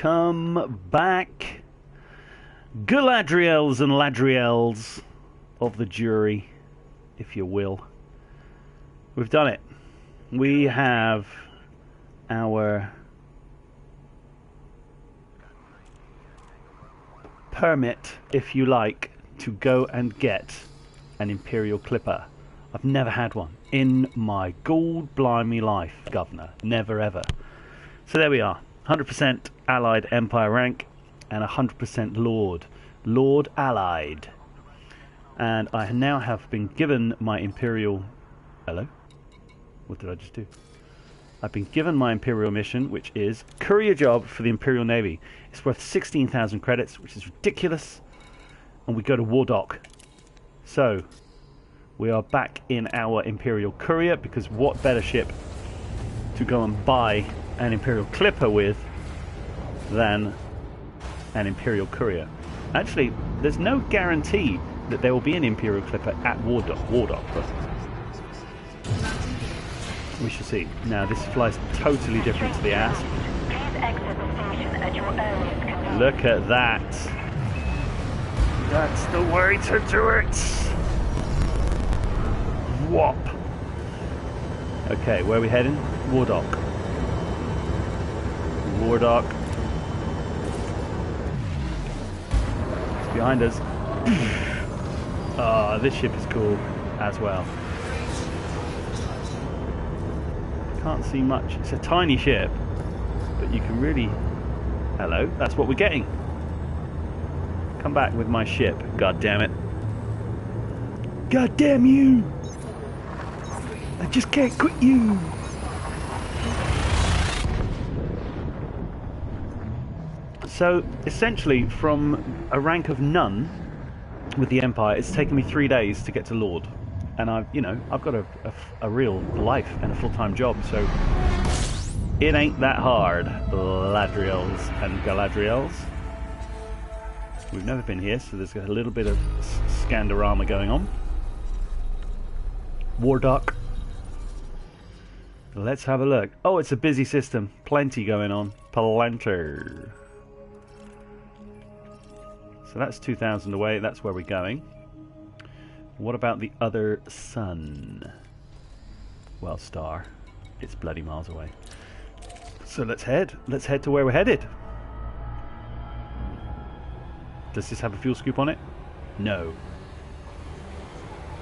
welcome back, Galadriels and Ladriels of the jury, if you will. We've done it. We have our permit, if you like, to go and get an Imperial Clipper. I've never had one in my gold blimey life, Governor. Never ever. So there we are. 100% Allied Empire rank and 100% Lord. Lord Allied. And I now have been given my Imperial... Hello? What did I just do? I've been given my Imperial mission, which is courier job for the Imperial Navy. It's worth 16,000 credits, which is ridiculous. And we go to War Dock. So, we are back in our Imperial Courier, because what better ship to go and buy an Imperial Clipper with than an Imperial Courier. Actually, there's no guarantee that there will be an Imperial Clipper at War Dock, but we shall see. Now, this flies totally different to the Asp. Look at that. That's the way to do it. Whop. Okay, where are we heading? War Dock. War Dock. It's behind us. Ah, this ship is cool as well. Can't see much. It's a tiny ship, but you can really... Hello, that's what we're getting. Come back with my ship, god damn it. God damn you! I just can't quit you! So, essentially, from a rank of none with the Empire, it's taken me 3 days to get to Lord. And I've got a real life and a full-time job, so it ain't that hard, Ladriels and Galadriels. We've never been here, so there's a little bit of Scandorama going on. War Dock. Let's have a look. Oh, it's a busy system. Plenty going on. Plenty. So that's 2,000 away. That's where we're going. What about the other sun? Well, star. It's bloody miles away. So let's head. Let's head to where we're headed. Does this have a fuel scoop on it? No.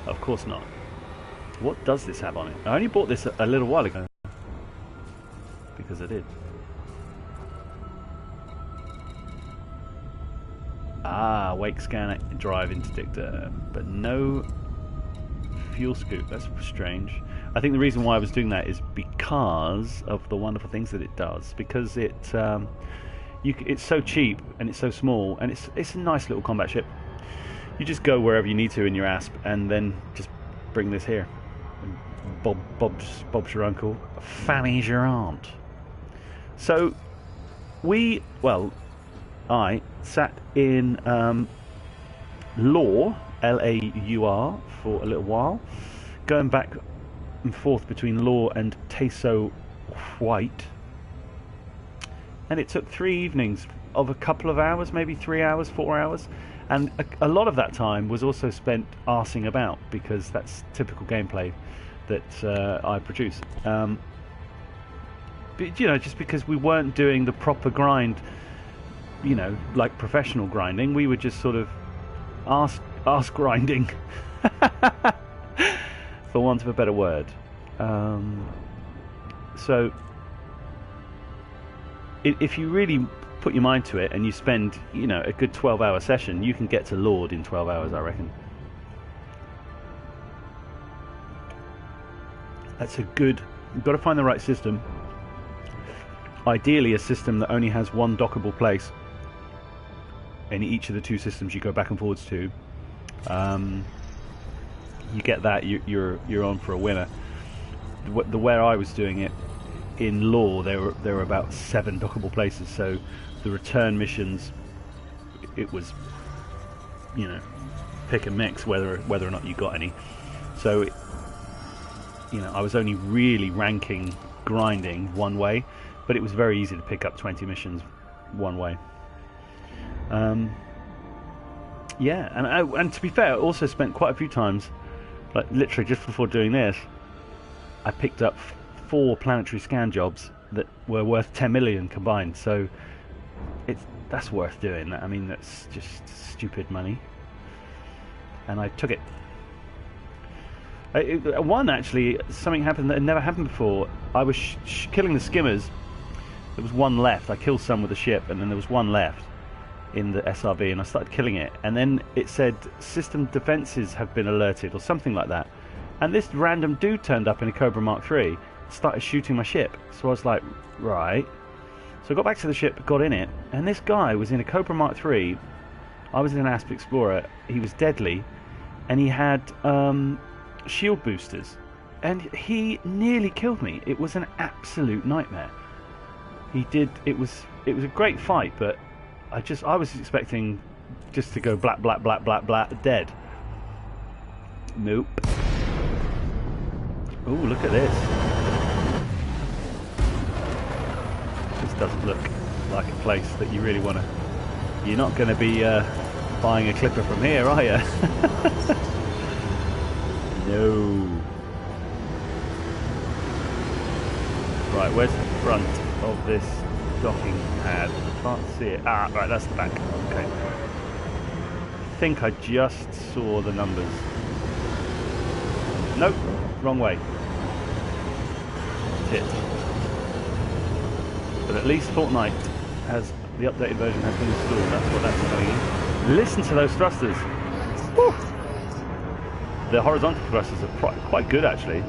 Of course not. What does this have on it? I only bought this a little while ago. Because I did. Ah, wake scanner, drive interdictor. But no fuel scoop. That's strange. I think the reason why I was doing that is because of the wonderful things that it does. Because it's so cheap and it's so small, and it's a nice little combat ship. You just go wherever you need to in your Asp, and then just bring this here. And Bob's your uncle, Fanny's your aunt. So I sat in Laur, L-A-U-R, for a little while, going back and forth between Laur and Teso White. And it took 3 evenings of a couple of hours, maybe 3 hours, 4 hours. And a lot of that time was also spent arsing about, because that's typical gameplay that I produce. But, just because we weren't doing the proper grind, like professional grinding, we were just sort of arse grinding, for want of a better word. So, if you really put your mind to it and you spend, a good 12-hour session, you can get to Lord in 12 hours, I reckon. That's a good... You've got to find the right system. Ideally, a system that only has one dockable place in each of the 2 systems you go back and forwards to. You get that, you're on for a winner. Where I was doing it in Law, there were about 7 dockable places, so the return missions, it was, pick and mix whether or not you got any. So, I was only really ranking grinding one way, but it was very easy to pick up 20 missions one way. Yeah, and to be fair, I also spent quite a few times, like literally just before doing this, I picked up 4 planetary scan jobs that were worth 10 million combined. So that's worth doing. I mean, that's just stupid money, and I took it. One, actually, something happened that had never happened before. I was killing the skimmers. There was one left. I killed some with the ship, and then there was one left in the SRB, and I started killing it. And then it said, system defenses have been alerted, or something like that. And this random dude turned up in a Cobra Mark III, started shooting my ship. So I was like, right. So I got back to the ship, got in it, and this guy was in a Cobra Mark III. I was in an Asp Explorer. He was deadly, and he had shield boosters, and he nearly killed me. It was an absolute nightmare. He did. It was a great fight, but I was expecting just to go black, black, black, black, black, dead. Nope. Oh, look at this. This doesn't look like a place that you really want to. You're not going to be buying a Clipper from here, are you? No. Right, where's the front of this docking pad? I can't see it. Ah, right, that's the back. Okay. I think I just saw the numbers. Nope, wrong way. Tit. But at least Fortnite has, the updated version has been installed. That's what that's telling you. Listen to those thrusters. Woo! The horizontal thrusters are quite good, actually.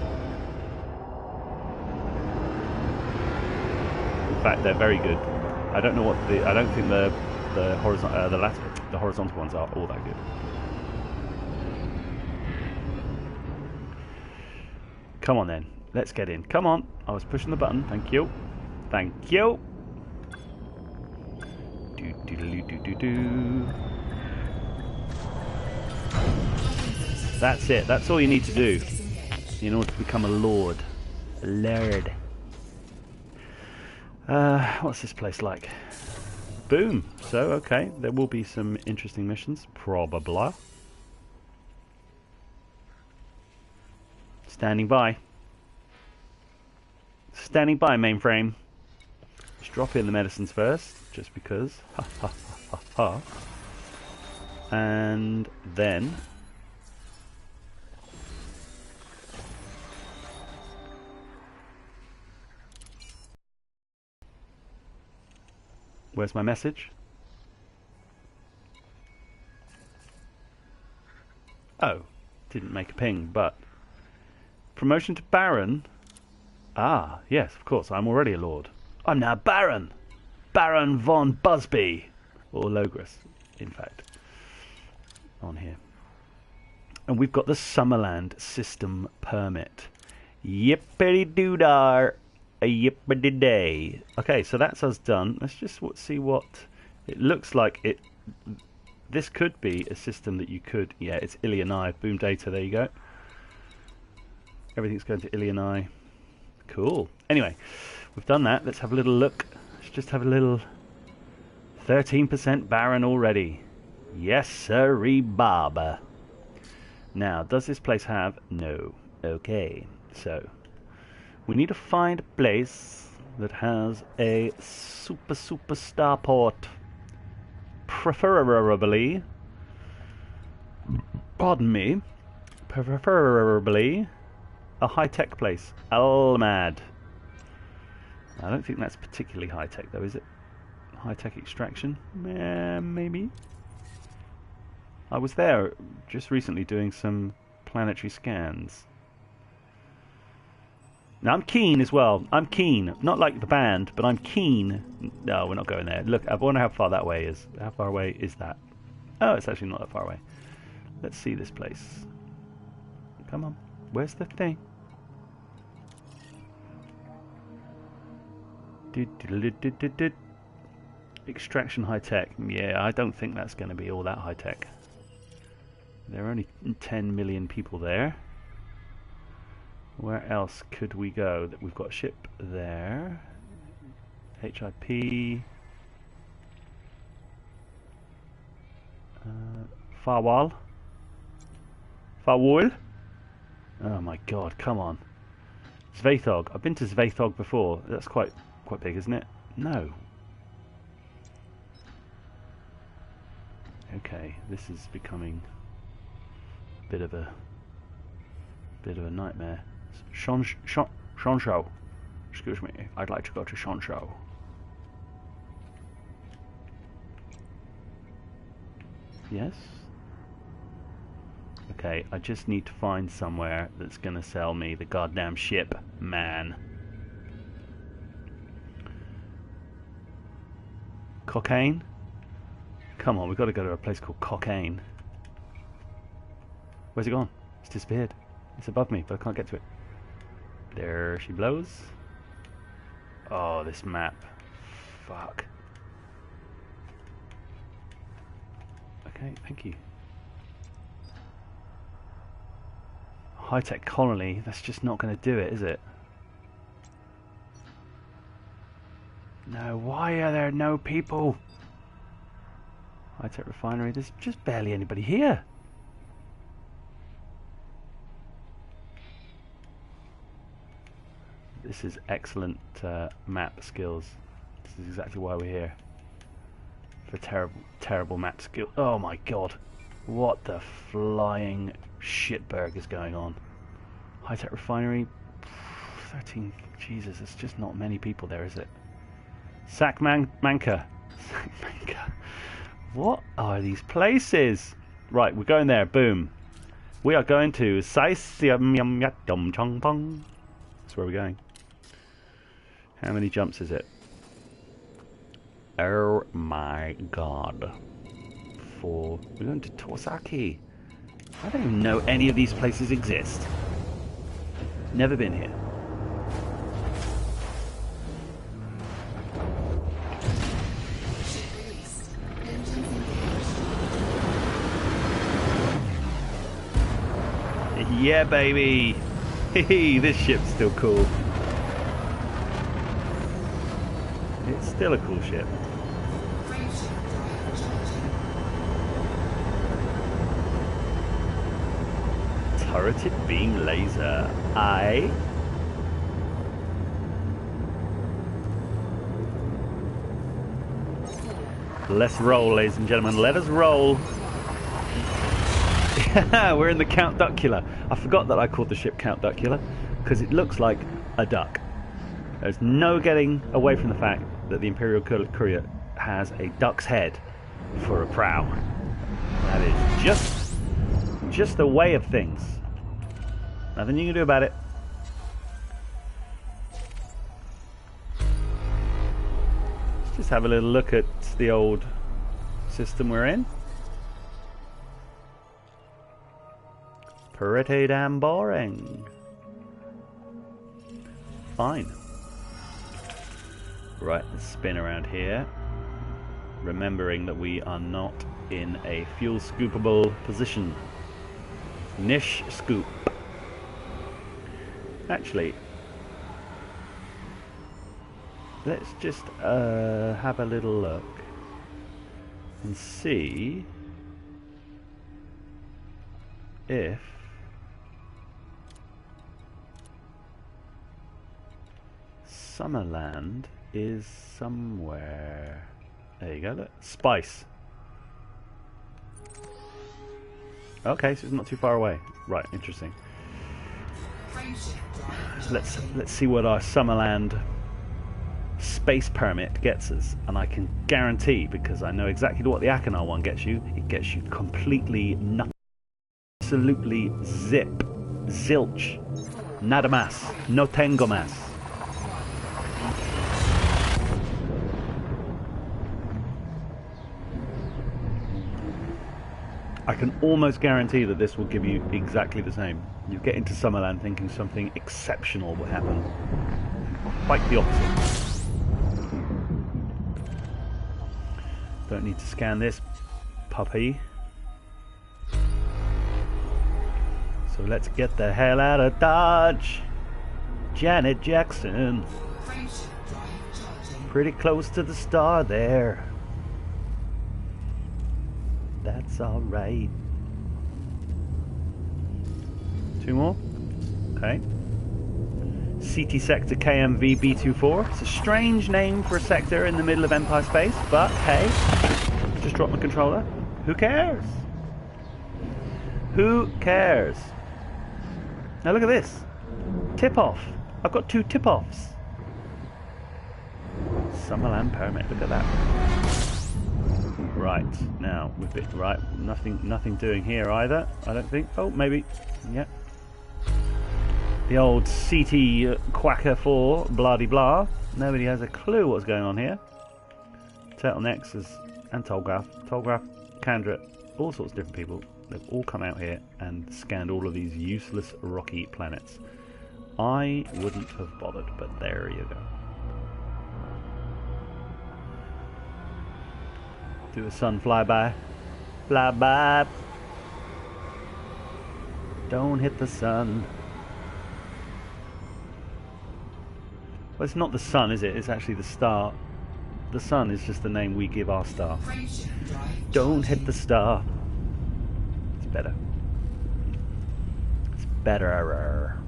In fact, they're very good. I don't know what I don't think the horizontal ones are all that good. Come on then, let's get in. Come on, I was pushing the button. Thank you, thank you. Do do do do do do. That's it. That's all you need to do in order to become a lord. A lord. What's this place like? Boom. So, okay, there will be some interesting missions. Probably. Standing by. Standing by, mainframe. Let's drop in the medicines first, just because. Ha ha ha ha ha. And then... Where's my message? Oh, didn't make a ping, but... Promotion to Baron? Ah, yes, of course, I'm already a lord. I'm now Baron! Baron von Busby! Or Logris, in fact. On here. And we've got the Summerland System Permit. Yippity-doo-dar! Yippity-day. Okay, so that's us done. Let's just see what it looks like. This could be a system that you could... Yeah, it's Iliani. Boom data, there you go. Everything's going to Iliani. Cool. Anyway, we've done that. Let's have a little look. Let's just have a little... 13% Baron already. Yes, sirree, Bob. Now, does this place have... No. Okay, so... We need to find a place that has a super starport. Preferably... Pardon me. Preferably... A high-tech place. Almad. I don't think that's particularly high-tech, though, is it? High-tech extraction? Maybe. I was there just recently doing some planetary scans. Now, I'm keen as well. I'm keen. Not like the band, but I'm keen. No, we're not going there. Look, I wonder how far that way is. How far away is that? Oh, it's actually not that far away. Let's see this place. Come on. Where's the thing? Extraction high tech. Yeah, I don't think that's going to be all that high tech. There are only 10 million people there. Where else could we go? We've got a ship there. HIP. Firewall. Firewall. Oh my god, come on. Zvethog. I've been to Zvethog before. That's quite big, isn't it? No. Okay, this is becoming a bit of a nightmare. Shonsho. Excuse me, I'd like to go to Shonsho. Yes? Okay, I just need to find somewhere that's gonna sell me the goddamn ship, man. Cocaine? Come on, we've got to go to a place called Cocaine. Where's it gone? It's disappeared. It's above me, but I can't get to it. There she blows. Oh, this map. Fuck. Okay, thank you. High-tech colony, that's just not going to do it, is it? No, why are there no people? High-tech refinery, there's just barely anybody here. This is excellent map skills. This is exactly why we're here. For terrible map skill. Oh my god. What the flying shitberg is going on? High-tech refinery. 13. Jesus, there's just not many people there, is it? Manka. What are these places? Right, we're going there. Boom. We are going to That's where we're going. How many jumps is it? Oh my god. 4. We're going to Torsaki. I don't even know any of these places exist. Never been here. Yeah, baby. This ship's still cool. It's still a cool ship. Turreted beam laser. Aye. Let's roll, ladies and gentlemen. Let us roll. We're in the Count Duckula. I forgot that I called the ship Count Duckula because it looks like a duck. There's no getting away from the fact that the Imperial Courier has a duck's head for a prow. That is just the way of things. Nothing you can do about it. Let's just have a little look at the old system we're in. Pretty damn boring. Fine. Right, let's spin around here. Remembering that we are not in a fuel scoopable position. Niche scoop. Actually, let's just have a little look and see if Summerland is somewhere. There you go, look. Spice. Okay, so it's not too far away. Right, interesting. Let's see what our Summerland space permit gets us, and I can guarantee, because I know exactly what the Achenar one gets you. It gets you completely nothing, absolutely zip, zilch, nada más, no tengo más. I can almost guarantee that this will give you exactly the same. You get into Summerland thinking something exceptional will happen. Quite the opposite. Don't need to scan this puppy. So let's get the hell out of Dodge. Janet Jackson. Pretty close to the star there. That's alright. 2 more. Okay. CT Sector KMV B24. It's a strange name for a sector in the middle of Empire space, but hey, just dropped my controller. Who cares? Who cares? Now look at this. Tip-off. I've got 2 tip-offs. Summerland Pyramid. Look at that. Right, now we've been right. Nothing doing here either. I don't think. Oh, maybe. Yep. The old CT Quacker 4, blah-de-blah. Nobody has a clue what's going on here. Turtlenecks and Tolgraph, Candra, all sorts of different people. They've all come out here and scanned all of these useless rocky planets. I wouldn't have bothered, but there you go. Do the sun flyby. Flyby. Don't hit the sun. Well, it's not the sun, is it? It's actually the star. The sun is just the name we give our star. Don't hit the star. It's better. It's better.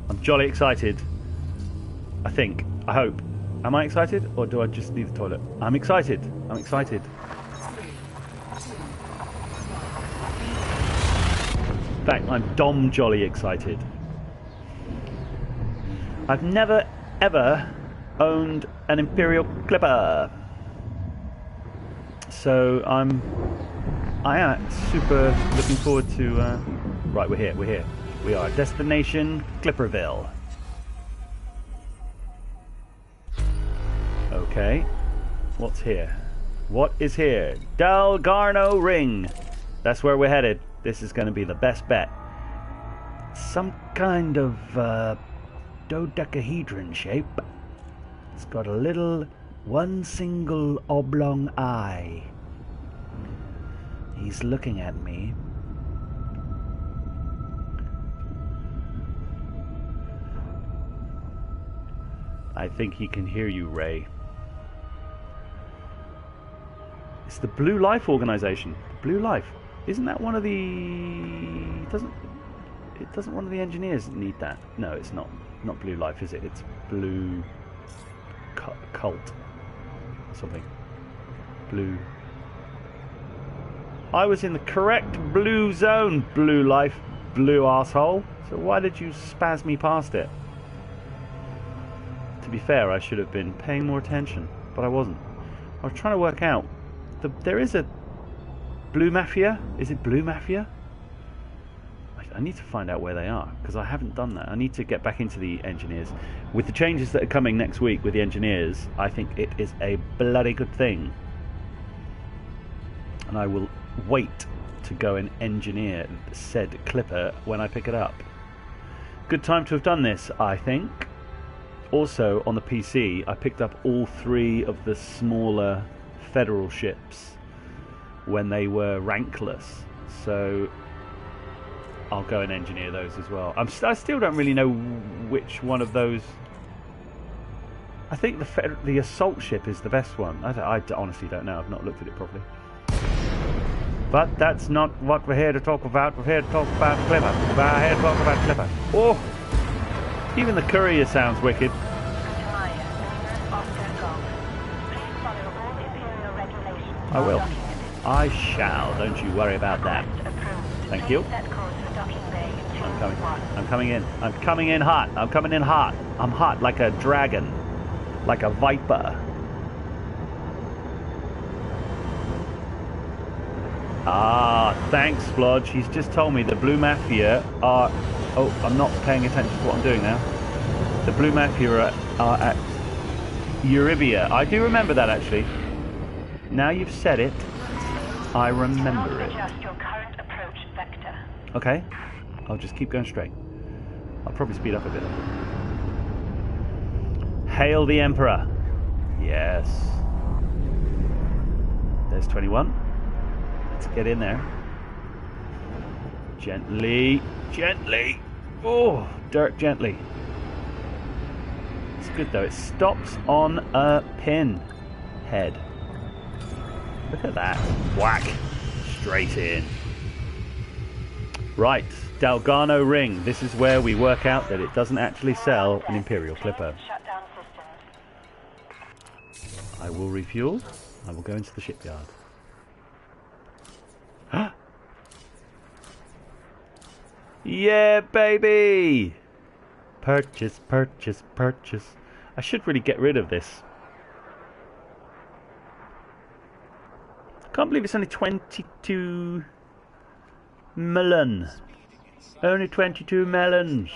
I'm jolly excited. I think. I hope. Am I excited? Or do I just need the toilet? I'm excited. I'm excited. In fact, I'm dom jolly excited. I've never ever owned an Imperial Clipper, so I am super looking forward to right, we're here, we are destination Clipperville. Okay, what's here? What is here? Dalgarno Ring. That's where we're headed. This is going to be the best bet. Some kind of dodecahedron shape. It's got a little one single oblong eye. He's looking at me. I think he can hear you, Ray. It's the Blue Life organization. Blue Life. Isn't that one of the... Doesn't one of the engineers need that? No, it's not. Not Blue Life, is it? It's Blue Cult. Something. Blue. I was in the correct blue zone, Blue Life, blue arsehole. So why did you spaz me past it? To be fair, I should have been paying more attention, but I wasn't. I was trying to work out. There is a Blue Mafia. Is it Blue Mafia? I need to find out where they are, because I haven't done that. I need to get back into the engineers. With the changes that are coming next week with the engineers, I think it is a bloody good thing. And I will wait to go and engineer said Clipper when I pick it up. Good time to have done this, I think. Also, on the PC, I picked up all 3 of the smaller Federal ships when they were rankless. So I'll go and engineer those as well. I still don't really know which one of those. I think the assault ship is the best one. I honestly don't know. I've not looked at it properly. But that's not what we're here to talk about. We're here to talk about Clipper. We're here to talk about Clipper. Oh! Even the courier sounds wicked. I will. I shall. Don't you worry about that. Thank you. I'm coming. I'm coming in. I'm coming in hot. I'm coming in hot. I'm hot like a dragon. Like a viper. Ah, thanks, Flodge. He's just told me the Blue Mafia are... Oh, I'm not paying attention to what I'm doing now. The Blue Mafia are at Euribia. I do remember that, actually. Now you've said it, I remember it. Okay, I'll just keep going straight. I'll probably speed up a bit. Hail the Emperor. Yes. There's 21. Let's get in there. Gently. Gently. Oh, dirt gently. It's good though. It stops on a pin head. Look at that. Whack. Straight in. Right, Dalgarno Ring. This is where we work out that it doesn't actually sell an Imperial Clipper. I will refuel. I will go into the shipyard. Yeah, baby! Purchase, purchase, purchase. I should really get rid of this. Can't believe it's only 22 million. Only 22 melons.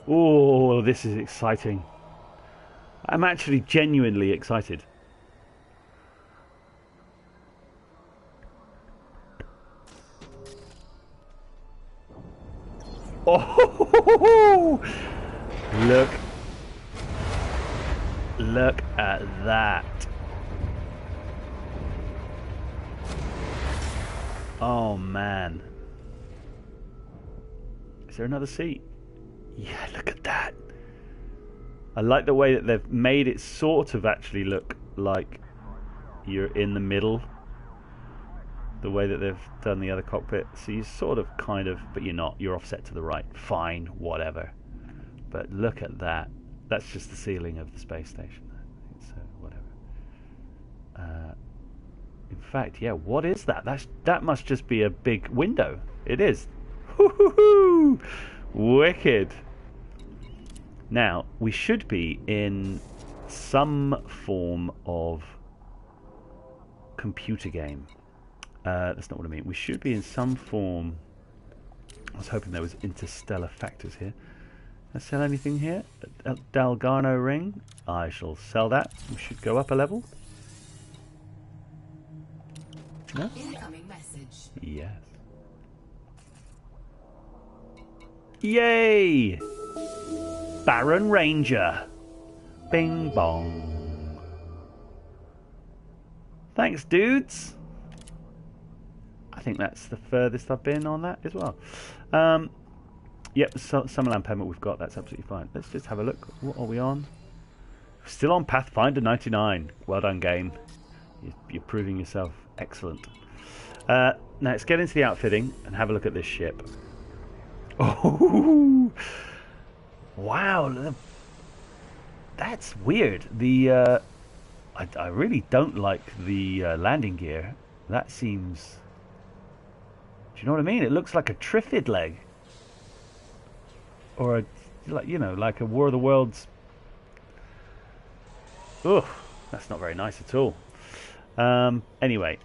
Oh, this is exciting. I'm actually genuinely excited. Oh, look at that. Oh man. Is there another seat? Yeah, look at that. I like the way that they've made it sort of actually look like you're in the middle. The way that they've done the other cockpit. So you're sort of kind of, but you're not. You're offset to the right. Fine, whatever. But look at that. That's just the ceiling of the space station. So whatever. In fact, yeah, what is that? That must just be a big window. It is. Woo-hoo-hoo! Wicked. Now, we should be in some form of computer game. That's not what I mean. We should be in some form... I was hoping there was interstellar factors here. Can I sell anything here? A Dalgarno ring. I shall sell that. We should go up a level. No? Incoming message. Yes. Yay! Baron Ranger. Bing bong. Thanks, dudes. I think that's the furthest I've been on that as well. Yep, Summerland Payment we've got. That's absolutely fine. Let's just have a look. What are we on? Still on Pathfinder 99. Well done, game. You're proving yourself excellent. Now let's get into the outfitting and have a look at this ship. Oh, wow! That's weird. The I really don't like the landing gear. That seems. Do you know what I mean? It looks like a Triffid leg, or a, like, you know, like a War of the Worlds. Ugh, that's not very nice at all. Anyway,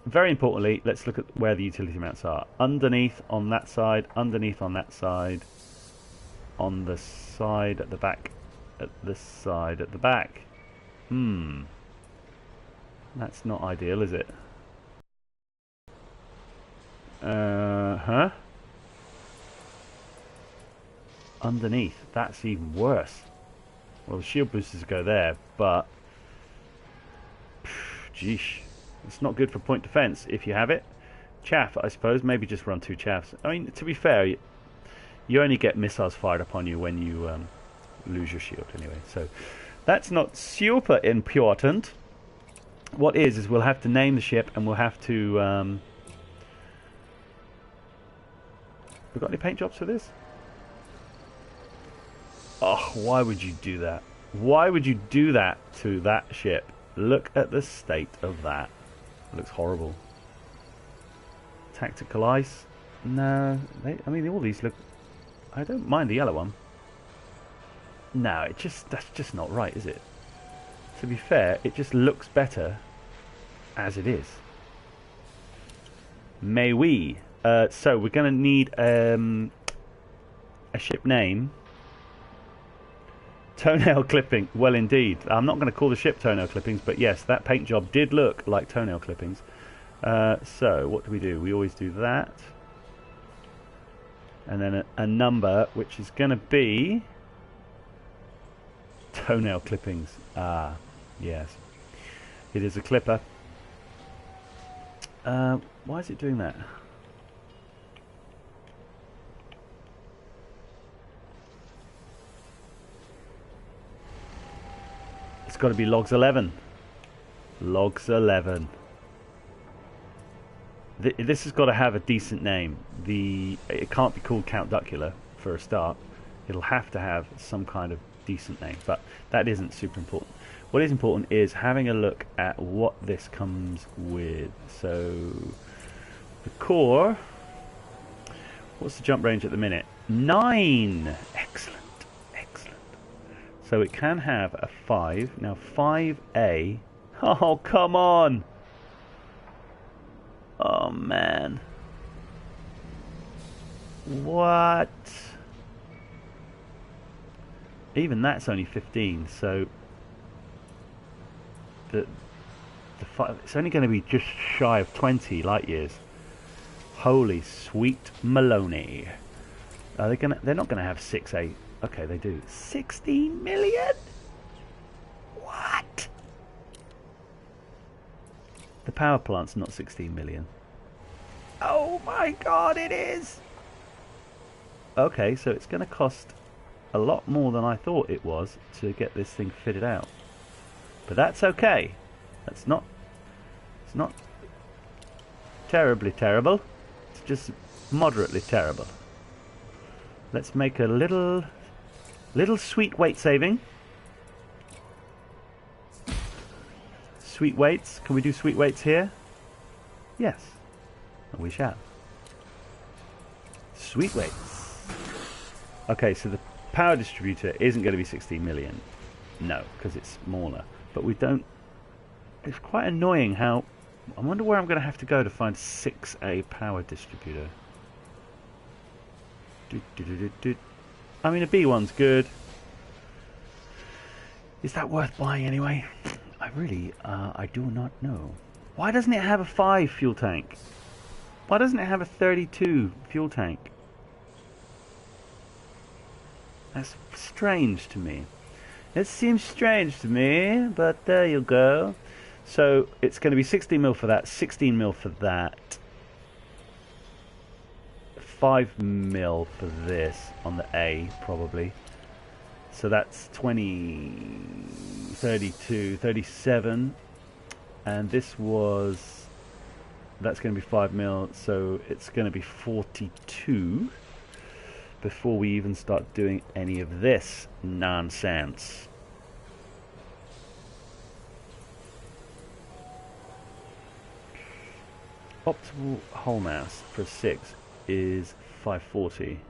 very importantly, let's look at where the utility mounts are. Underneath on that side, underneath on that side, on the side at the back, at this side at the back. That's not ideal, is it? Underneath, that's even worse. Well, the shield boosters go there, but geesh, it's not good for point defense if you have it. Chaff, I suppose, maybe just run 2 chaffs. I mean, to be fair, you only get missiles fired upon you when you lose your shield anyway, so that's not super important. What is we'll have to name the ship, and we'll have to we got any paint jobs for this? Oh, why would you do that? Why would you do that to that ship? Look at the state of that. It looks horrible. Tactical ice? No, I mean, all these look... I don't mind the yellow one. No, that's just not right, is it? To be fair, it just looks better as it is. May we? So we're going to need a ship name. Toenail clipping. Well, indeed. I'm not going to call the ship toenail clippings, but yes, that paint job did look like toenail clippings. So what do? We always do that. And then a number, which is going to be toenail clippings. Ah, yes. It is a clipper. Why is it doing that? It's got to be logs 11. Logs 11. This has got to have a decent name. It can't be called Count Duckula for a start. It'll have to have some kind of decent name, but that isn't super important. What is important is having a look at what this comes with. So the core, what's the jump range at the minute? 9. Excellent, excellent. So it can have a 5. Now 5A. Oh, come on. Oh man. What? Even that's only 15, so it's only going to be just shy of 20 light years. Holy sweet Maloney. Are they gonna? They're not gonna have 6A. Okay, they do. 16 million? What? The power plant's not 16 million. Oh my god, it is! Okay, so it's going to cost a lot more than I thought it was to get this thing fitted out. But that's okay. It's not terribly terrible. It's just moderately terrible. Let's make a little sweet weight saving. Sweet weights. Can we do sweet weights here? Yes. We shall. Sweet weights. Okay, so the power distributor isn't going to be 16 million. No, because it's smaller. But we don't... It's quite annoying how... I wonder where I'm going to have to go to find 6A power distributor. I mean, a B1's good. Is that worth buying anyway? I really, I do not know. Why doesn't it have a 5 fuel tank? Why doesn't it have a 32 fuel tank? That's strange to me. It seems strange to me, but there you go. So it's going to be 16 mil for that, 16 mil for that, 5 mil for this on the A probably. So that's 20, 32, 37, and this was, that's going to be 5 mil, so it's going to be 42 before we even start doing any of this nonsense. Optimal hull mass for 6 is 540,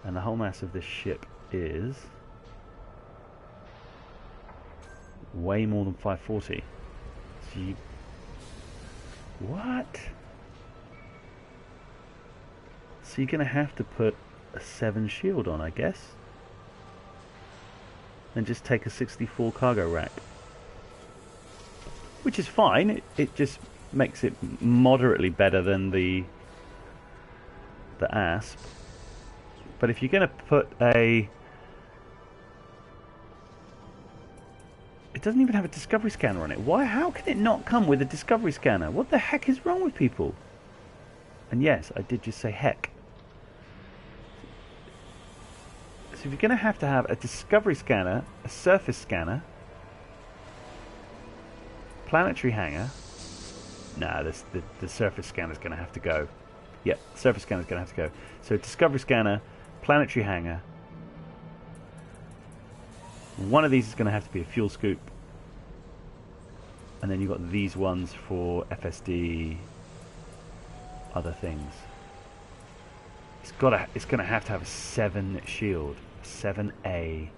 and the hull mass of this ship is way more than 540. So you... What? So you're going to have to put a 7 shield on, I guess, and just take a 64 cargo rack, which is fine. It just makes it moderately better than the ASP. But if you're going to put a... It doesn't even have a discovery scanner on it. Why? How can it not come with a discovery scanner? What the heck is wrong with people? And yes, I did just say heck. So if you're going to have a discovery scanner, a surface scanner, planetary hangar... Nah, the surface scanner's going to have to go. Yep, surface scanner's going to have to go. So discovery scanner, planetary hangar. One of these is going to have to be a fuel scoop, and then you've got these ones for FSD, other things. It's going to have a 7 shield, 7A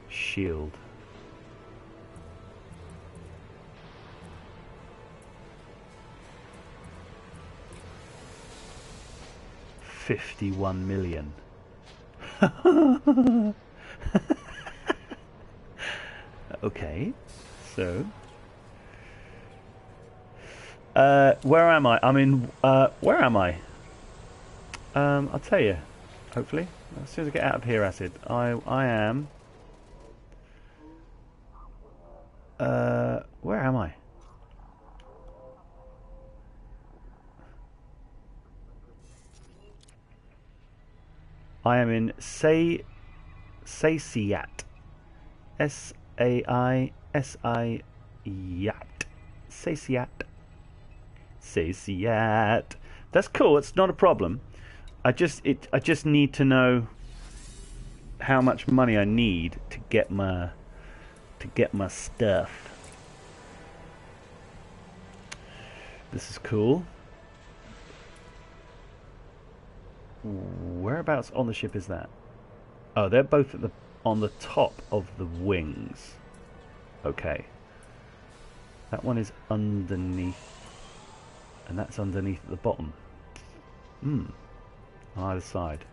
shield. $51 million. Okay, so where am I? I'm in. Where am I? I'll tell you. Hopefully, as soon as I get out of here, Acid. I am. Where am I? I am in Saisiat. S-A-I-S-I-Yat. Saisiat. Says yet. That's cool. It's not a problem. I just need to know how much money I need to get my stuff. This is cool. Whereabouts on the ship is that? Oh, they're both at on the top of the wings. Okay. That one is underneath, and that's underneath at the bottom. On either side.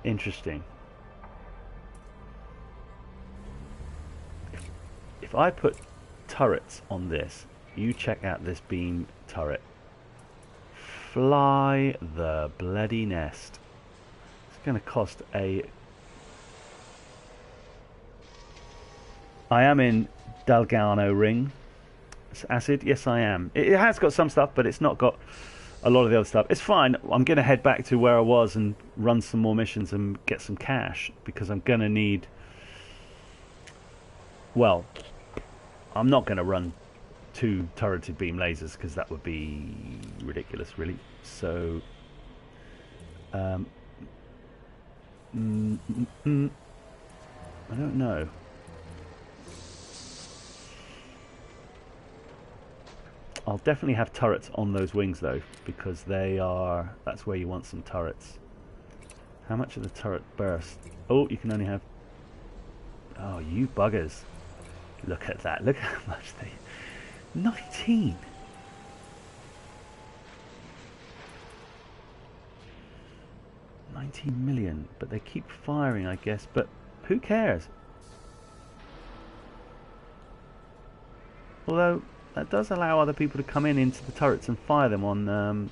Interesting. If I put turrets on this, you check out this beam turret. Fly the bloody nest. It's going to cost a... I am in Dalgano ring. It's acid? Yes, I am. It has got some stuff, but it's not got a lot of the other stuff. It's fine. I'm going to head back to where I was and run some more missions and get some cash, because I'm going to need... Well, I'm not going to run 2 turreted beam lasers, because that would be ridiculous, really. So I don't know. I'll definitely have turrets on those wings though, because that's where you want some turrets. How much of the turret burst? Oh, you can only have... Oh, you buggers. Look at that. Look how much they... 19! $19 million, but they keep firing, I guess, but who cares? Although that does allow other people to come into the turrets and fire them on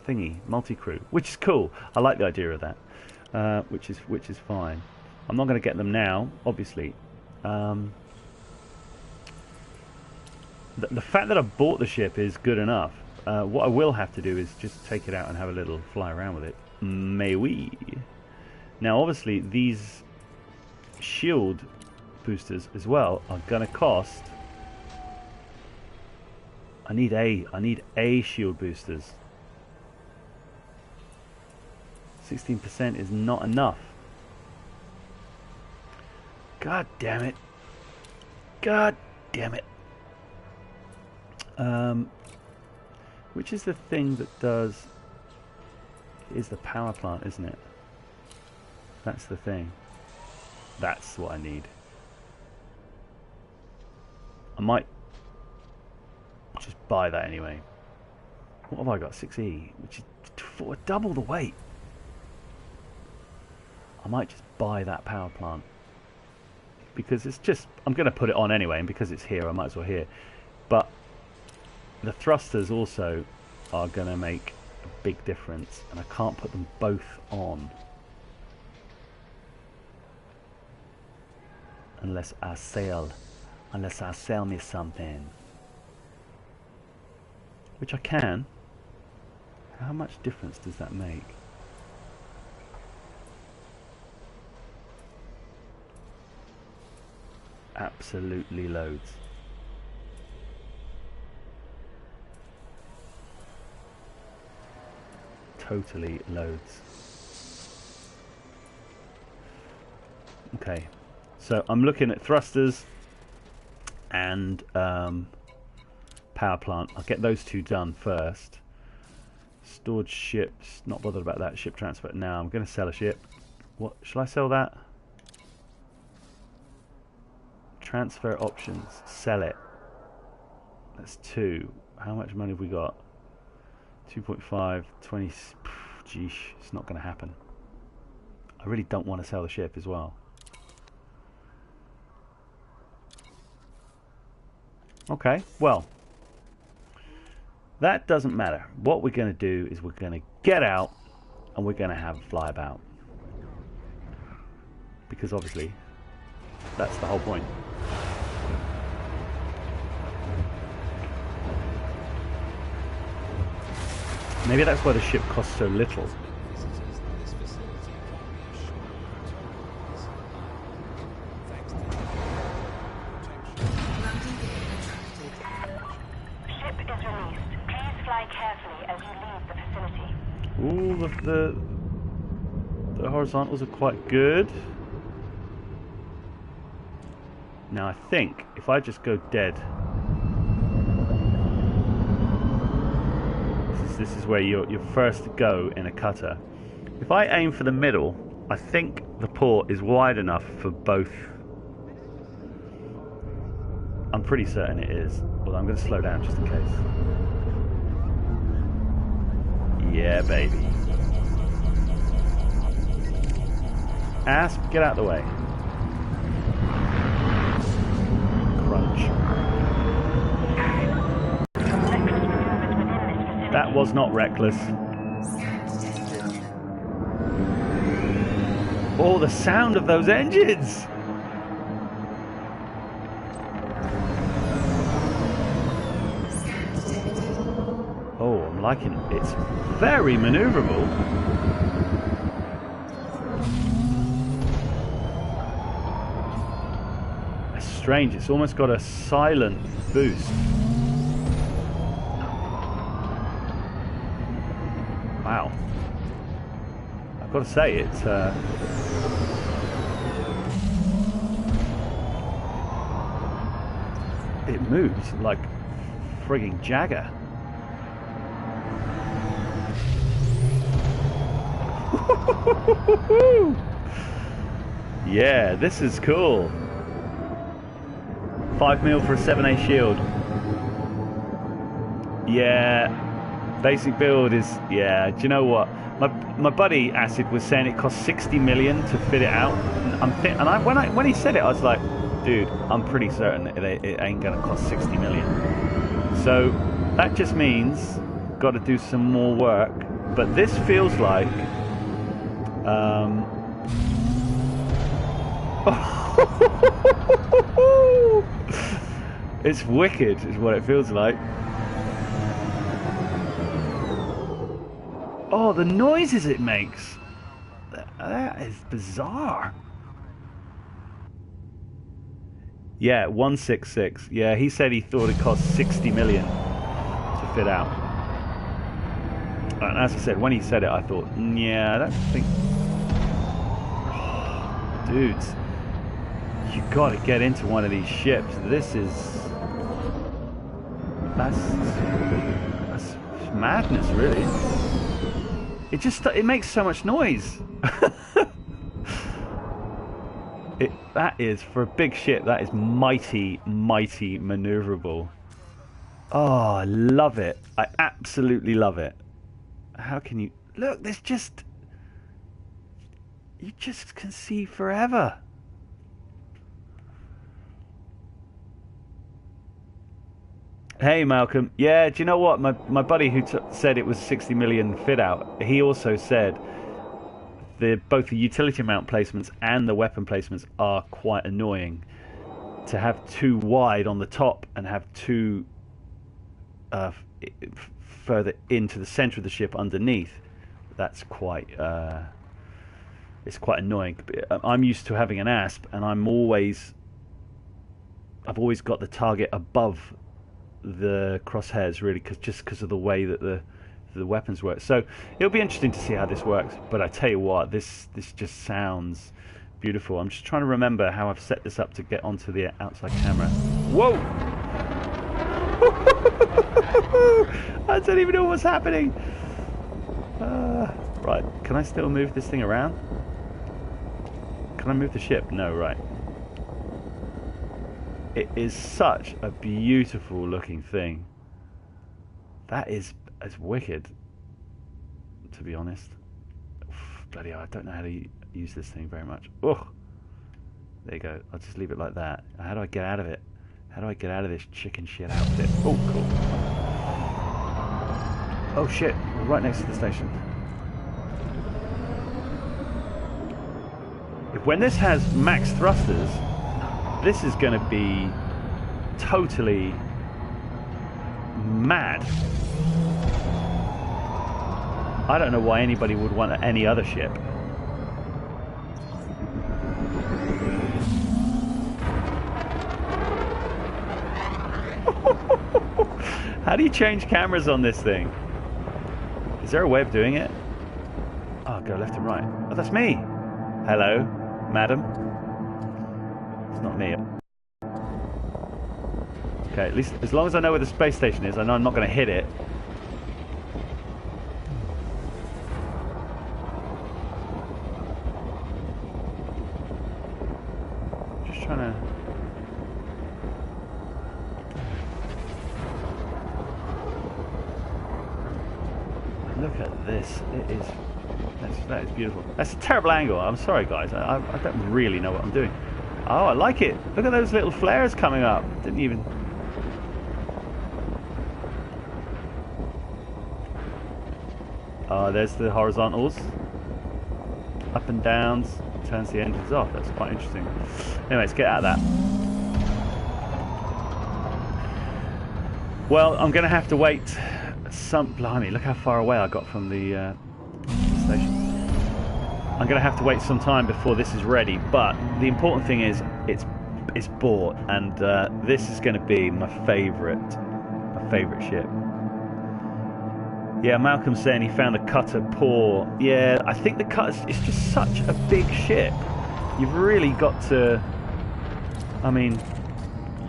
thingy, multi-crew, which is cool. I like the idea of that, which is fine. I'm not going to get them now, obviously. The fact that I bought the ship is good enough. What I will have to do is just take it out and have a little fly around with it. May we? Now, obviously, these shield boosters as well are going to cost... I need A shield boosters. 16% is not enough. God damn it. God damn it. Which is the thing that does... is the power plant, isn't it? That's the thing. That's what I need. I might just buy that anyway. What have I got? 6E, which is for double the weight. I might just buy that power plant, because it's just... I'm going to put it on anyway, and because it's here, I might as well here. But the thrusters also are going to make a big difference, and I can't put them both on unless I sell me something, which I can. How much difference does that make? Absolutely loads. Totally loads. Okay, so I'm looking at thrusters and power plant. I'll get those two done first. Stored ships, not bothered about that. Ship transfer. Now I'm going to sell a ship. What shall I sell that? Transfer options. Sell it. That's 2. How much money have we got? 2.5, 20. Geesh, it's not going to happen. I really don't want to sell the ship as well. Okay, well, that doesn't matter. What we're going to do is we're going to get out and we're going to have a flyabout. Because obviously, that's the whole point. Maybe that's why the ship costs so little. ship is released. Please fly carefully as you leave the facility. Ooh, the horizontals are quite good. Now I think if I just go dead, this is where you're first to go in a cutter. If I aim for the middle, I think the port is wide enough for both. I'm pretty certain it is, but I'm going to slow down just in case. Yeah, baby. Asp, get out of the way. Crunch. That was not reckless. Oh, the sound of those engines! Oh, I'm liking it. It's very maneuverable. That's strange. It's almost got a silent boost. Wow. I've got to say, it's it moves like frigging Jagger. Yeah, this is cool. 5mm for a 7A shield. Yeah, basic build is, yeah, do you know what? My buddy Acid was saying it cost 60 million to fit it out. When he said it, I was like, dude, I'm pretty certain it ain't gonna cost 60 million. So that just means got to do some more work. But this feels like it's wicked is what it feels like. Oh, the noises it makes. That is bizarre. Yeah, 166. Yeah, he said he thought it cost 60 million to fit out. And as I said, when he said it, I thought, yeah, I don't think... Dudes, you got to get into one of these ships. This is... That's madness, really. It makes so much noise. That is, for a big ship, that is mighty, mighty maneuverable. Oh, I love it. I absolutely love it. How can you... Look, there's just... You just can see forever. Hey, Malcolm. Yeah, do you know what? My buddy who said it was 60 million fit out, he also said both the utility mount placements and the weapon placements are quite annoying. To have two wide on the top and have two further into the center of the ship underneath, that's quite it's quite annoying. I'm used to having an ASP, and I've always got the target above the crosshairs, really, because of the way that the weapons work. So it'll be interesting to see how this works. But I tell you what, this just sounds beautiful. I'm just trying to remember how I've set this up to get onto the outside camera. Whoa! I don't even know what's happening. Right, can I still move this thing around? Can I move the ship? No, right. It is such a beautiful looking thing. That is wicked, to be honest. Oof, bloody hell, I don't know how to use this thing very much. Oh, there you go. I'll just leave it like that. How do I get out of it? How do I get out of this chicken shit outfit? Oh, cool. Oh shit, we're right next to the station. When this has max thrusters, this is going to be totally mad. I don't know why anybody would want any other ship. How do you change cameras on this thing? Is there a way of doing it? Oh, go left and right. Oh, that's me. Hello, madam. It's not me. Okay, at least as long as I know where the space station is, I know I'm not going to hit it. Just trying to... Look at this. It is... That is beautiful. That's a terrible angle. I'm sorry, guys. I don't really know what I'm doing. Oh, I like it. Look at those little flares coming up. Didn't even... There's the horizontals. Up and downs. Turns the engines off. That's quite interesting. Anyway, let's get out of that. Well, I'm going to have to wait blimey, look how far away I got from the station. I'm going to have to wait some time before this is ready, but the important thing is it's bought, and this is going to be my favourite ship. Yeah, Malcolm's saying he found the cutter poor. Yeah, I think the cutter is just such a big ship. You've really got to... I mean,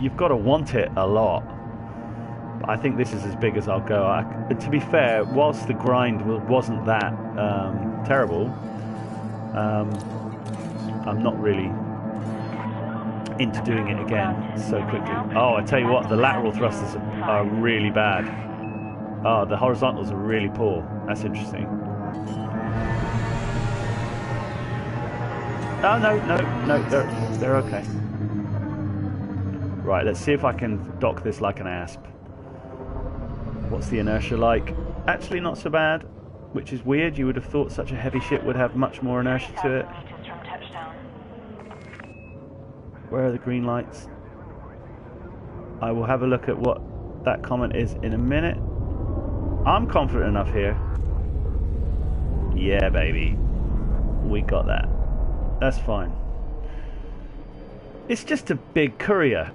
you've got to want it a lot. But I think this is as big as I'll go. To be fair, whilst the grind wasn't that terrible, I'm not really into doing it again so quickly. Oh, I tell you what, the lateral thrusters are really bad. Oh, the horizontals are really poor. That's interesting. Oh, no, they're okay. Right, let's see if I can dock this like an asp. What's the inertia like? Actually not so bad, which is weird. You would have thought such a heavy ship would have much more inertia to it. Where are the green lights? I will have a look at what that comment is in a minute. I'm confident enough here. Yeah, baby. We got that. That's fine. It's just a big courier.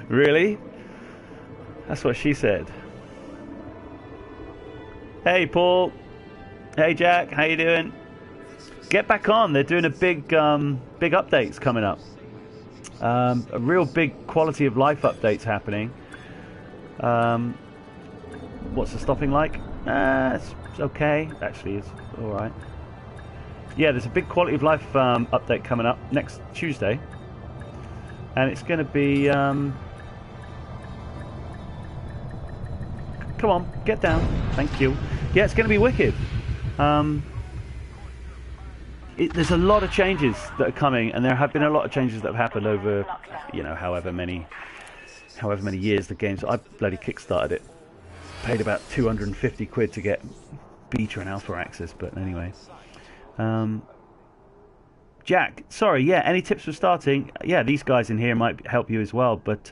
Really? That's what she said. Hey, Paul. Hey, Jack. How you doing? Get back on. They're doing a big updates coming up. A real big quality of life updates happening. What's the stopping like? It's okay. Actually, it's all right. Yeah, there's a big quality of life update coming up next Tuesday, and it's going to be. Come on, get down. Thank you. Yeah, it's going to be wicked. There's a lot of changes that are coming, and there have been a lot of changes that have happened over, you know, however many years the game's. I bloody kickstarted it. Paid about 250 quid to get beta and alpha access, but anyway. Jack, sorry, yeah, any tips for starting? Yeah, these guys in here might help you as well, but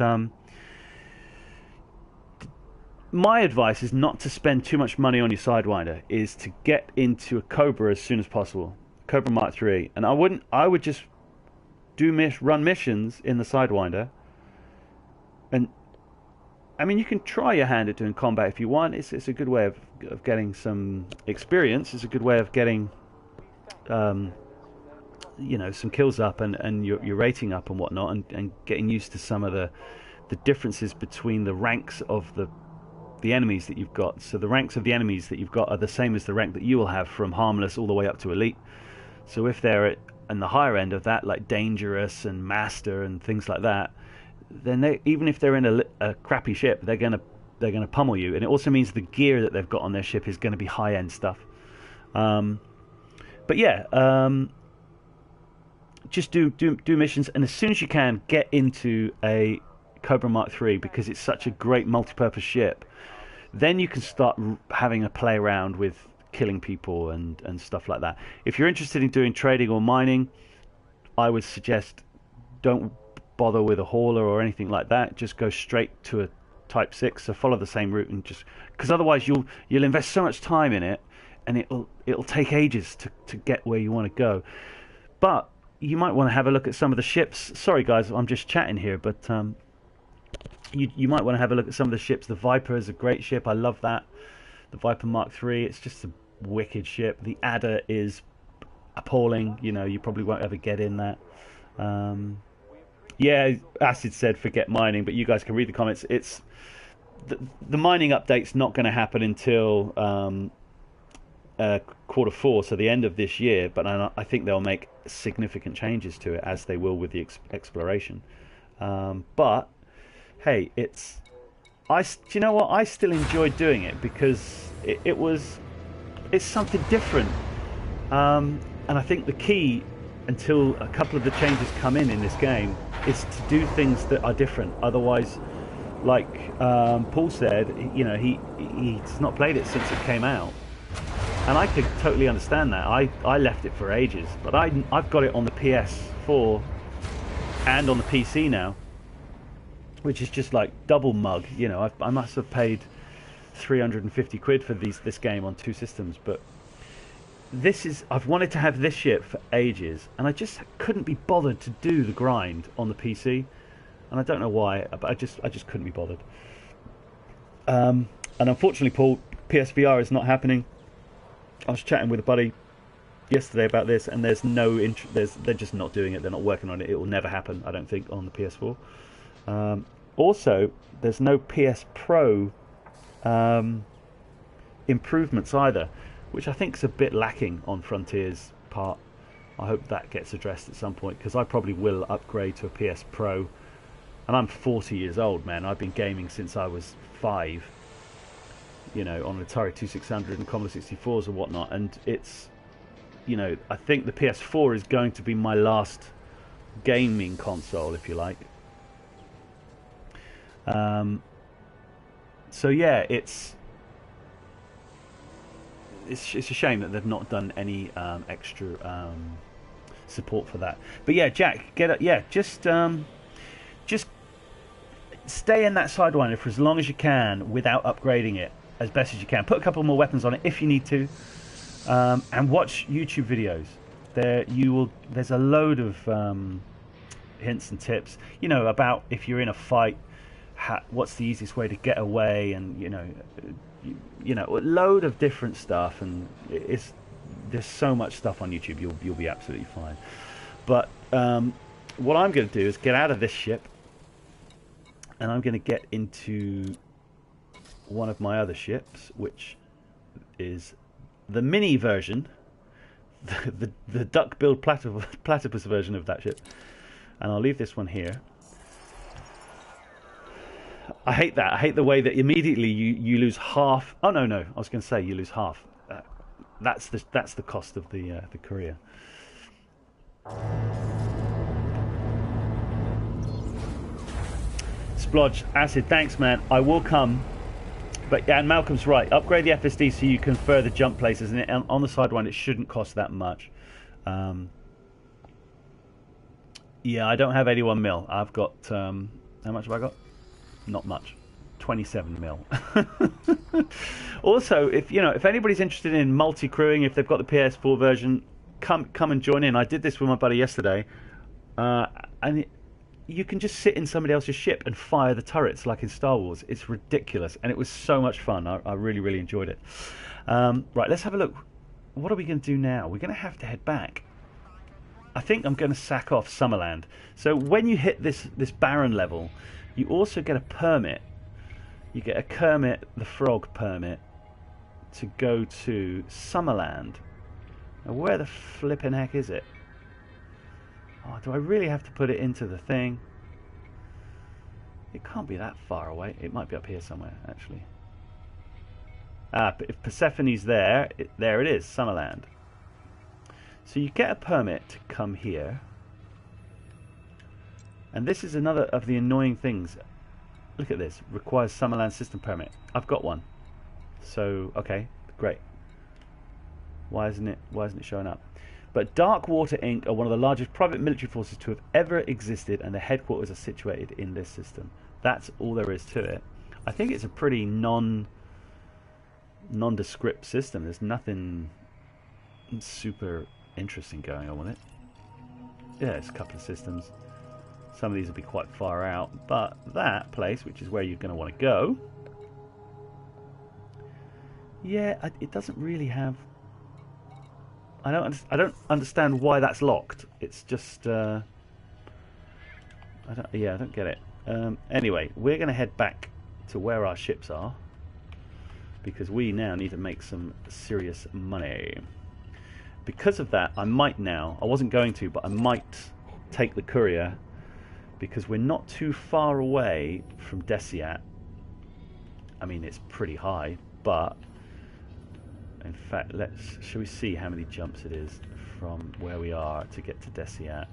my advice is not to spend too much money on your Sidewinder, is to get into a Cobra as soon as possible. Cobra Mark III. And I would just run missions in the Sidewinder. And I mean, you can try your hand at doing combat if you want. It's a good way of getting some experience. It's a good way of getting you know, some kills up and your rating up and whatnot, and getting used to some of the differences between the ranks of the enemies that you've got. So the ranks of the enemies that you've got are the same as the rank that you will have, from harmless all the way up to elite. So if they're in the higher end of that, like dangerous and master and things like that, then even if they're in a crappy ship, they're gonna pummel you. And it also means the gear that they've got on their ship is going to be high end stuff. But yeah, just do missions, and as soon as you can, get into a Cobra Mark III, because it's such a great multi-purpose ship. Then you can start having a play around with killing people and stuff like that. If you're interested in doing trading or mining, I would suggest don't bother with a hauler or anything like that. Just go straight to a Type 6. So follow the same route, and just because otherwise you'll invest so much time in it, and it'll take ages to get where you want to go. But you might want to have a look at some of the ships. Sorry guys, I'm just chatting here, but You might want to have a look at some of the ships. The Viper is a great ship. I love that. The Viper Mark III. It's just a wicked ship. The Adder is appalling. You know, you probably won't ever get in that. Yeah, Acid said forget mining, but you guys can read the comments. It's the mining update's not going to happen until Q4, so the end of this year. But I think they'll make significant changes to it, as they will with the exploration. But hey, do you know what? I still enjoyed doing it because it's something different. And I think the key, until a couple of the changes come in this game, is to do things that are different. Otherwise, like Paul said, you know, he's not played it since it came out, and I could totally understand that. I left it for ages, but I've got it on the PS4 and on the PC now, which is just like double mug. You know, I must have paid 350 quid for this game on 2 systems, but I've wanted to have this ship for ages, and I just couldn't be bothered to do the grind on the PC, and I don't know why, but I just couldn't be bothered. And unfortunately, Paul, PSVR is not happening. I was chatting with a buddy yesterday about this, and there's no they're just not doing it. They're not working on it. It will never happen, I don't think, on the PS4. Also, there's no PS Pro improvements either, which I think is a bit lacking on Frontier's part. I hope that gets addressed at some point, because I probably will upgrade to a PS Pro. And I'm 40 years old, man. I've been gaming since I was 5, you know, on Atari 2600 and Commodore 64s and whatnot. And it's, you know, I think the PS4 is going to be my last gaming console, if you like. So yeah, it's a shame that they've not done any extra support for that. But yeah, Jack, get it. Yeah, just stay in that Sidewinder for as long as you can without upgrading it as best as you can. Put a couple more weapons on it if you need to, and watch YouTube videos. There's a load of hints and tips, you know, about if you're in a fight, what's the easiest way to get away, and you know, a load of different stuff. And there's so much stuff on YouTube. You'll be absolutely fine. But what I'm going to do is get out of this ship, and I'm going to get into one of my other ships, which is the mini version, the duck-billed platypus version of that ship. And I'll leave this one here. I hate that. I hate the way that immediately you lose half. Oh no, I was going to say you lose half. That's the cost of the career. Splodge, Acid, thanks, man. I will come. But yeah, and Malcolm's right. Upgrade the FSD so you can further jump places, and on the side one, it shouldn't cost that much. Yeah, I don't have 81 mil. I've got how much have I got? Not much. 27 mil. Also, if anybody's interested in multi-crewing, if they've got the PS4 version, come and join in. I did this with my buddy yesterday, and you can just sit in somebody else's ship and fire the turrets like in Star Wars. It's ridiculous, and it was so much fun. I really enjoyed it. Right, let's have a look. What are we going to do now? We're going to have to head back. I think I'm going to sack off Summerland. So when you hit this barren level, you also get a permit. You get a Kermit the Frog permit to go to Summerland. Now, where the flipping heck is it? Oh, do I really have to put it into the thing? It can't be that far away. It might be up here somewhere, actually. But if Persephone's there, there it is, Summerland. So you get a permit to come here. And this is another of the annoying things. Look at this. Requires Summerland system permit. I've got one. So, okay, great. Why isn't it showing up? But Darkwater Inc. are one of the largest private military forces to have ever existed, and their headquarters are situated in this system. That's all there is to it. I think it's a pretty nondescript system. There's nothing super interesting going on with it. Yeah, it's a couple of systems. Some of these will be quite far out, but that place, which is where you're going to want to go, yeah, it doesn't really have. I don't understand why that's locked. It's just I don't get it. Anyway, we're going to head back to where our ships are, because we now need to make some serious money. Because of that, I might now, I wasn't going to, but I might take the courier, because we're not too far away from Desiat. I mean, it's pretty high, but in fact, shall we see how many jumps it is from where we are to get to Desiat.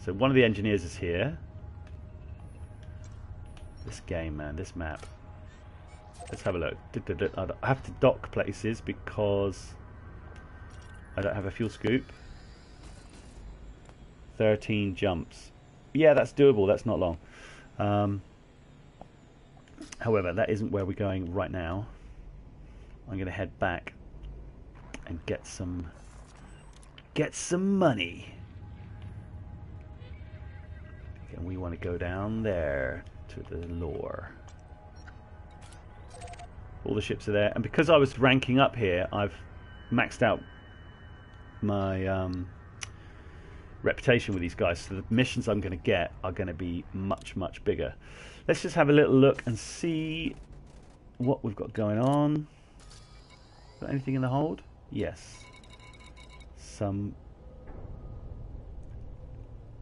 So one of the engineers is here. This game, man, this map. Let's have a look. I have to dock places because I don't have a fuel scoop. 13 jumps. Yeah, that's doable. That's not long. However, that isn't where we're going right now. I'm going to head back and get some money. And we want to go down there to the lore. All the ships are there, and because I was ranking up here, I've maxed out my reputation with these guys, so the missions I'm going to get are going to be much, much bigger. Let's just have a little look and see what we've got going on. Got anything in the hold? Yes. Some.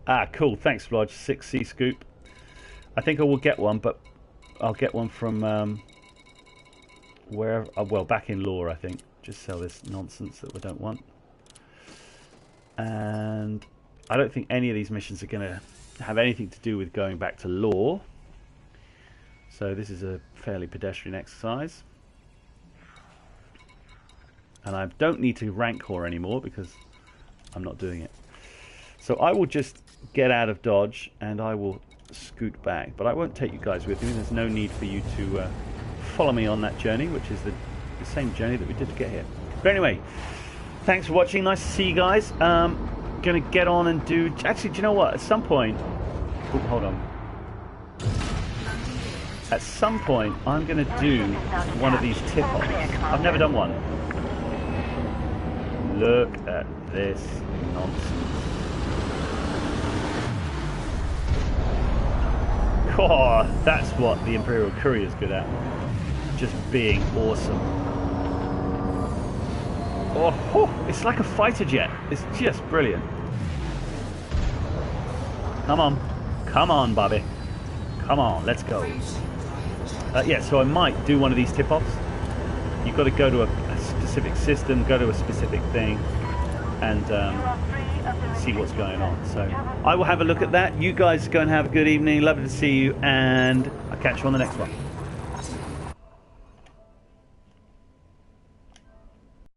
Ah, cool. Thanks, Lodge. 6C scoop. I think I will get one, but I'll get one from where? Well, back in lore, I think. Just sell this nonsense that we don't want. And I don't think any of these missions are going to have anything to do with going back to lore. So this is a fairly pedestrian exercise. And I don't need to rank core anymore because I'm not doing it. So I will just get out of Dodge and I will scoot back. But I won't take you guys with me. There's no need for you to follow me on that journey, which is the same journey that we did to get here. But anyway, thanks for watching. Nice to see you guys. Gonna get on and do. Actually, do you know what? At some point, oh, hold on. At some point, I'm gonna do one of these tip-offs. I've never done one. Look at this nonsense. Oh, that's what the Imperial Courier is good at. Just being awesome. Oh, it's like a fighter jet. It's just brilliant. Come on, Bobby. Come on, let's go. Yeah, so I might do one of these tip-offs. You've got to go to a specific system, go to a specific thing, and see what's going on. So I will have a look at that. You guys go and have a good evening. Lovely to see you, and I'll catch you on the next one.